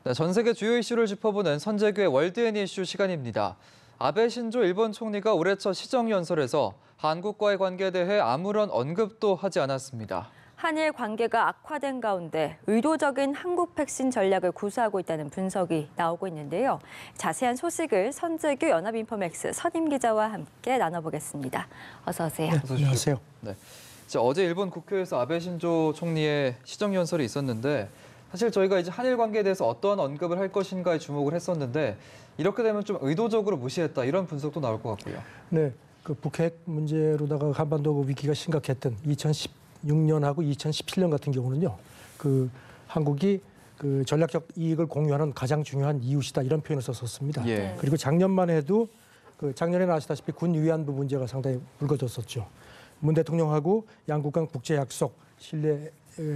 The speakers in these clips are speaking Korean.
네, 전 세계 주요 이슈를 짚어보는 선재규의 월드 애니 이슈 시간입니다. 아베 신조 일본 총리가 올해 첫 시정연설에서 한국과의 관계에 대해 아무런 언급도 하지 않았습니다. 한일 관계가 악화된 가운데 의도적인 한국 백신 전략을 구사하고 있다는 분석이 나오고 있는데요. 자세한 소식을 선재규 연합인포맥스 선임 기자와 함께 나눠보겠습니다. 어서 오세요. 네, 안녕하세요. 네, 어제 일본 국회에서 아베 신조 총리의 시정연설이 있었는데 사실 저희가 이제 한일 관계에 대해서 어떠한 언급을 할 것인가에 주목을 했었는데 이렇게 되면 좀 의도적으로 무시했다 이런 분석도 나올 것 같고요. 네, 그 북핵 문제로다가 한반도 위기가 심각했던 2016년하고 2017년 같은 경우는요, 그 한국이 그 전략적 이익을 공유하는 가장 중요한 이웃이다 이런 표현을 썼었습니다. 예. 그리고 작년만 해도 그 작년에는 아시다시피 군 위안부 문제가 상당히 불거졌었죠. 문 대통령하고 양국 간 국제 약속 신뢰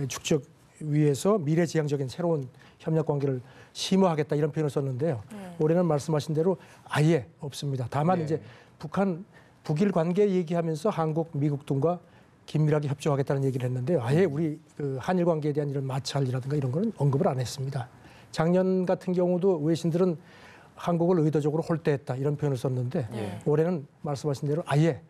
축적 위해서 미래지향적인 새로운 협력 관계를 심화하겠다 이런 표현을 썼는데요. 올해는 말씀하신 대로 아예 없습니다. 다만 이제 북일 관계 얘기하면서 한국, 미국 등과 긴밀하게 협조하겠다는 얘기를 했는데요. 아예 우리 그 한일 관계에 대한 이런 마찰이라든가 이런 거는 언급을 안 했습니다. 작년 같은 경우도 외신들은 한국을 의도적으로 홀대했다 이런 표현을 썼는데 올해는 말씀하신 대로 아예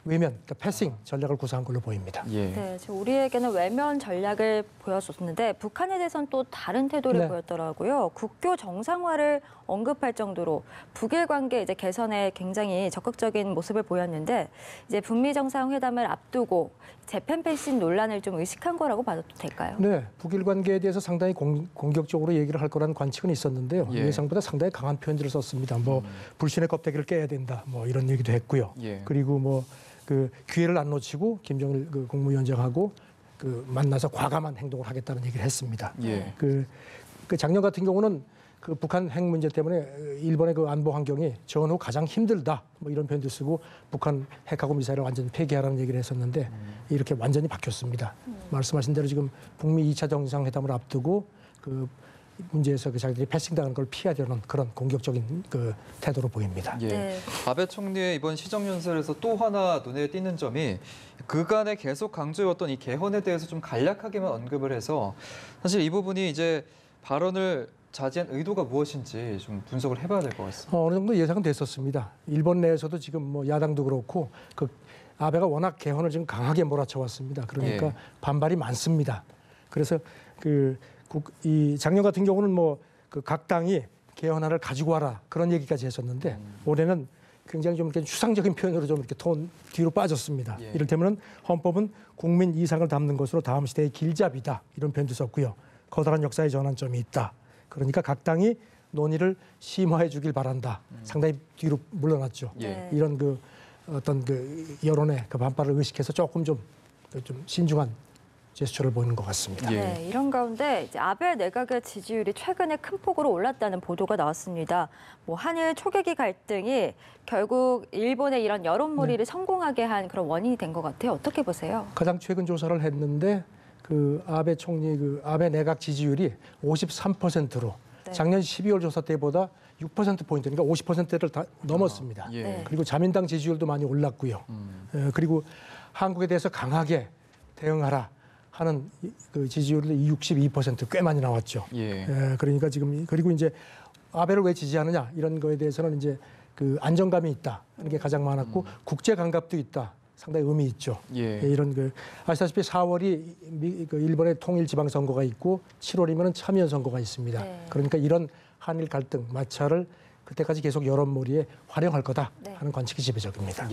외면, 그러니까 패싱 전략을 구사한 걸로 보입니다. 네, 우리에게는 외면 전략을 보여줬는데 북한에 대해서는 또 다른 태도를 보였더라고요. 국교 정상화를 언급할 정도로 북일 관계 이제 개선에 굉장히 적극적인 모습을 보였는데 이제 북미 정상회담을 앞두고 재팬 패싱 논란을 좀 의식한 거라고 봐도 될까요? 네, 북일 관계에 대해서 상당히 공격적으로 얘기를 할 거라는 관측은 있었는데요. 예상보다 상당히 강한 표현들을 썼습니다. 뭐 불신의 껍데기를 깨야 된다, 뭐 이런 얘기도 했고요. 그리고 뭐 그 기회를 안 놓치고 김정일 그 국무위원장하고 그 만나서 과감한 행동을 하겠다는 얘기를 했습니다. 그 작년 같은 경우는 그 북한 핵 문제 때문에 일본의 그 안보 환경이 전후 가장 힘들다 뭐 이런 표현도 쓰고 북한 핵하고 미사일을 완전히 폐기하라는 얘기를 했었는데 이렇게 완전히 바뀌었습니다. 말씀하신 대로 지금 북미 2차 정상회담을 앞두고 그 문제에서 그 자기들이 패싱당하는 걸 피하려는 그런 공격적인 그 태도로 보입니다. 아베 총리의 이번 시정연설에서 또 하나 눈에 띄는 점이 그간에 계속 강조해왔던 이 개헌에 대해서 좀 간략하게만 언급을 해서 사실 이 부분이 이제 발언을 자제한 의도가 무엇인지 좀 분석을 해봐야 될 것 같습니다. 어느 정도 예상은 됐었습니다. 일본 내에서도 지금 뭐 야당도 그렇고 그 아베가 워낙 개헌을 지금 강하게 몰아쳐왔습니다. 그러니까 반발이 많습니다. 그래서 이 작년 같은 경우는 뭐 그 각 당이 개헌안을 가지고 와라 그런 얘기까지 했었는데 올해는 굉장히 좀 이렇게 추상적인 표현으로 좀 이렇게 톤 뒤로 빠졌습니다. 이를테면 헌법은 국민 이상을 담는 것으로 다음 시대의 길잡이다 이런 표현도 썼고요. 커다란 역사의 전환점이 있다. 그러니까 각 당이 논의를 심화해 주길 바란다. 상당히 뒤로 물러났죠. 이런 그 어떤 그 여론의 그 반발을 의식해서 조금 좀 신중한 제스처를 보이는 것 같습니다. 네, 이런 가운데 이제 아베 내각의 지지율이 최근에 큰 폭으로 올랐다는 보도가 나왔습니다. 뭐 한일 초계기 갈등이 결국 일본의 이런 여론몰이를 성공하게 한 그런 원인이 된 것 같아요. 어떻게 보세요? 가장 최근 조사를 했는데 그 아베 총리 그 아베 내각 지지율이 53%로 작년 12월 조사 때보다 6%포인트, 그러니까 50%를 다 넘었습니다. 그리고 자민당 지지율도 많이 올랐고요. 그리고 한국에 대해서 강하게 대응하라 하는 그 지지율도 62% 꽤 많이 나왔죠. 그러니까 지금 그리고 이제 아베를 왜 지지하느냐 이런 거에 대해서는 이제 그 안정감이 있다 하는 게 가장 많았고 국제 감각도 있다. 상당히 의미 있죠. 이런 그 아시다시피 4월이 그 일본의 통일 지방 선거가 있고 7월이면은 참여 선거가 있습니다. 그러니까 이런 한일 갈등 마찰을 그때까지 계속 여론몰이에 활용할 거다 하는 관측이 지배적입니다.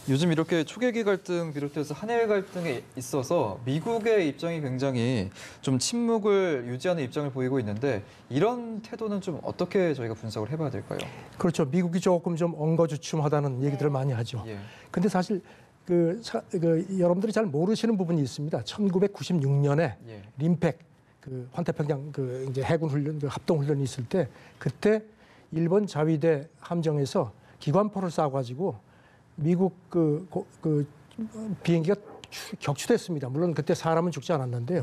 요즘 이렇게 초계기 갈등 비롯해서 한일 갈등에 있어서 미국의 입장이 굉장히 좀 침묵을 유지하는 입장을 보이고 있는데 이런 태도는 좀 어떻게 저희가 분석을 해봐야 될까요? 그렇죠. 미국이 조금 좀 엉거주춤하다는 얘기들을 많이 하죠. 근데 사실 여러분들이 잘 모르시는 부분이 있습니다. 1996년에 림팩 그 환태평양 그 이제 해군 훈련 그 합동 훈련이 있을 때 그때 일본 자위대 함정에서 기관포를 쏴가지고 미국 그 비행기가 격추됐습니다. 물론 그때 사람은 죽지 않았는데요.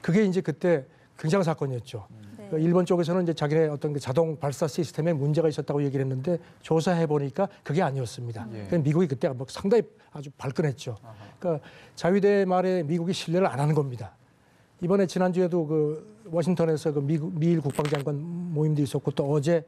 그게 이제 그때 굉장한 사건이었죠. 일본 쪽에서는 이제 자기네 어떤 그 자동 발사 시스템에 문제가 있었다고 얘기를 했는데 조사해 보니까 그게 아니었습니다. 미국이 그때 뭐 상당히 아주 발끈했죠. 그러니까 자위대 말에 미국이 신뢰를 안 하는 겁니다. 이번에 지난주에도 그 워싱턴에서 그 미일 국방장관 모임도 있었고 또 어제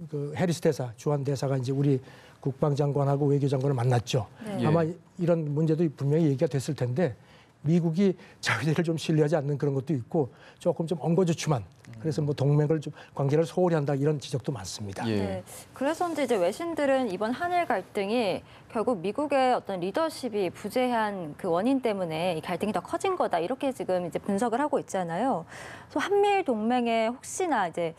그 해리스 대사, 주한 대사가 이제 우리 국방장관하고 외교장관을 만났죠. 네. 아마 이런 문제도 분명히 얘기가 됐을 텐데 미국이 자기들을 좀 신뢰하지 않는 그런 것도 있고 조금 좀 엉거주춤한 그래서 뭐 동맹을 좀 관계를 소홀히 한다 이런 지적도 많습니다. 예. 네. 그래서인지 이제 외신들은 이번 한일 갈등이 결국 미국의 어떤 리더십이 부재한 그 원인 때문에 이 갈등이 더 커진 거다 이렇게 지금 이제 분석을 하고 있잖아요. 또 한미일 동맹에 혹시나 이제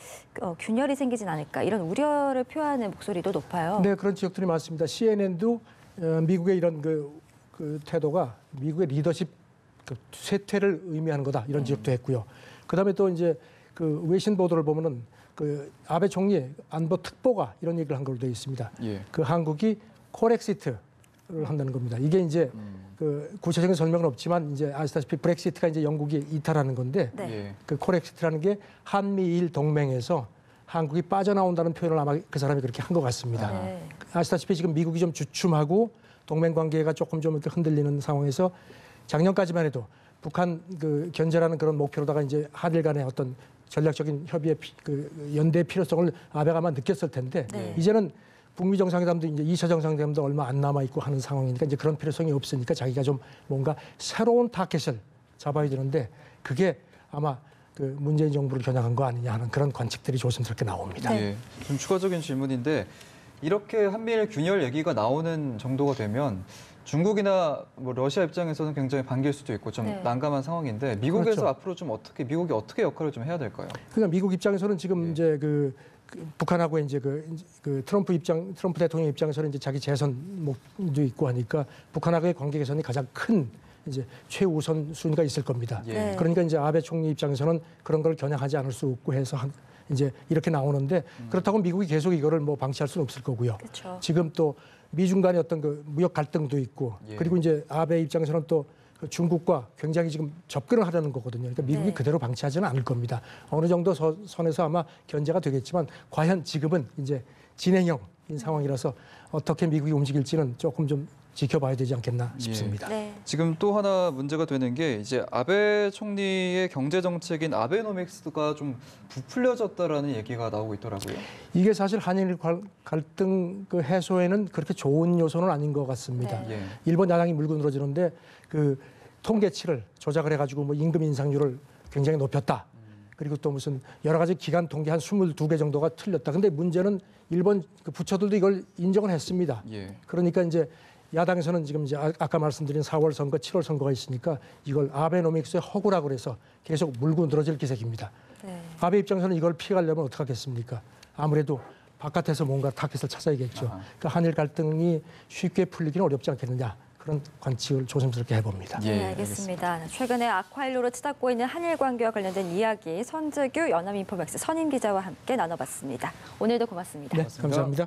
균열이 생기진 않을까 이런 우려를 표하는 목소리도 높아요. 네, 그런 지적들이 많습니다. CNN도 미국의 이런 그 태도가 미국의 리더십 그 쇠퇴를 의미하는 거다 이런 지적도 했고요. 그다음에 또 이제 그 외신 보도를 보면은 그 아베 총리 안보 특보가 이런 얘기를 한 걸로 되어 있습니다. 예. 그 한국이 콜엑시트를 한다는 겁니다. 이게 이제 그 구체적인 설명은 없지만 이제 아시다시피 브렉시트가 이제 영국이 이탈하는 건데 네. 예. 그 콜엑시트라는 게 한미일 동맹에서 한국이 빠져나온다는 표현을 아마 그 사람이 그렇게 한 것 같습니다. 네. 아시다시피 지금 미국이 좀 주춤하고 동맹 관계가 조금 좀 이렇게 흔들리는 상황에서 작년까지만 해도 북한 그 견제라는 그런 목표로다가 이제 한일 간의 어떤 전략적인 협의의 그 연대 필요성을 아베가 아마 느꼈을 텐데 네. 이제는 북미 정상회담도 이제 2차 정상회담도 얼마 안 남아 있고 하는 상황이니까 이제 그런 필요성이 없으니까 자기가 좀 뭔가 새로운 타켓을 잡아야 되는데 그게 아마 그 문재인 정부를 겨냥한 거 아니냐 하는 그런 관측들이 조심스럽게 나옵니다. 예. 좀 추가적인 질문인데 이렇게 한미일 균열 얘기가 나오는 정도가 되면 중국이나 뭐 러시아 입장에서는 굉장히 반길 수도 있고 좀 네. 난감한 상황인데 미국에서 그렇죠. 앞으로 좀 미국이 어떻게 역할을 좀 해야 될까요? 그러니까 미국 입장에서는 지금 예. 이제 그 북한하고 이제 그 트럼프 대통령 입장에서는 이제 자기 재선 목도 있고 하니까 북한하고의 관계 개선이 가장 큰 이제 최우선 순위가 있을 겁니다. 예. 네. 그러니까 이제 아베 총리 입장에서는 그런 걸 겨냥하지 않을 수 없고 해서 이제 이렇게 나오는데 그렇다고 미국이 계속 이거를 뭐 방치할 수는 없을 거고요. 그렇죠. 지금 또 미중 간의 어떤 그 무역 갈등도 있고 예. 그리고 이제 아베 입장에서는 또 중국과 굉장히 지금 접근을 하려는 거거든요. 그러니까 미국이 네. 그대로 방치하지는 않을 겁니다. 어느 정도 선에서 아마 견제가 되겠지만 과연 지금은 이제 진행형인 상황이라서 어떻게 미국이 움직일지는 조금 좀 지켜봐야 되지 않겠나 싶습니다. 네. 지금 또 하나 문제가 되는 게 이제 아베 총리의 경제 정책인 아베노믹스가 좀 부풀려졌다라는 얘기가 나오고 있더라고요. 이게 사실 한일 갈등 그 해소에는 그렇게 좋은 요소는 아닌 것 같습니다. 네. 예. 일본 야당이 물고 늘어지는데 그 통계치를 조작을 해가지고 뭐 임금 인상률을 굉장히 높였다. 그리고 또 무슨 여러 가지 기간 통계 한 22개 정도가 틀렸다. 근데 문제는 일본 그 부처들도 이걸 인정을 했습니다. 예. 그러니까 이제 야당에서는 지금 이제 아까 말씀드린 4월 선거, 7월 선거가 있으니까 이걸 아베노믹스의 허구라고 그래서 계속 물고 늘어질 기색입니다. 네. 아베 입장에서는 이걸 피하려면 어떻게 하겠습니까? 아무래도 바깥에서 뭔가 타깃을 찾아야겠죠. 아하. 그러니까 한일 갈등이 쉽게 풀리기는 어렵지 않겠느냐. 그런 관측을 조심스럽게 해봅니다. 예, 네, 알겠습니다. 최근에 악화일로로 치닫고 있는 한일 관계와 관련된 이야기 선재규 연합인포맥스 선임 기자와 함께 나눠봤습니다. 오늘도 고맙습니다. 네, 고맙습니다. 감사합니다.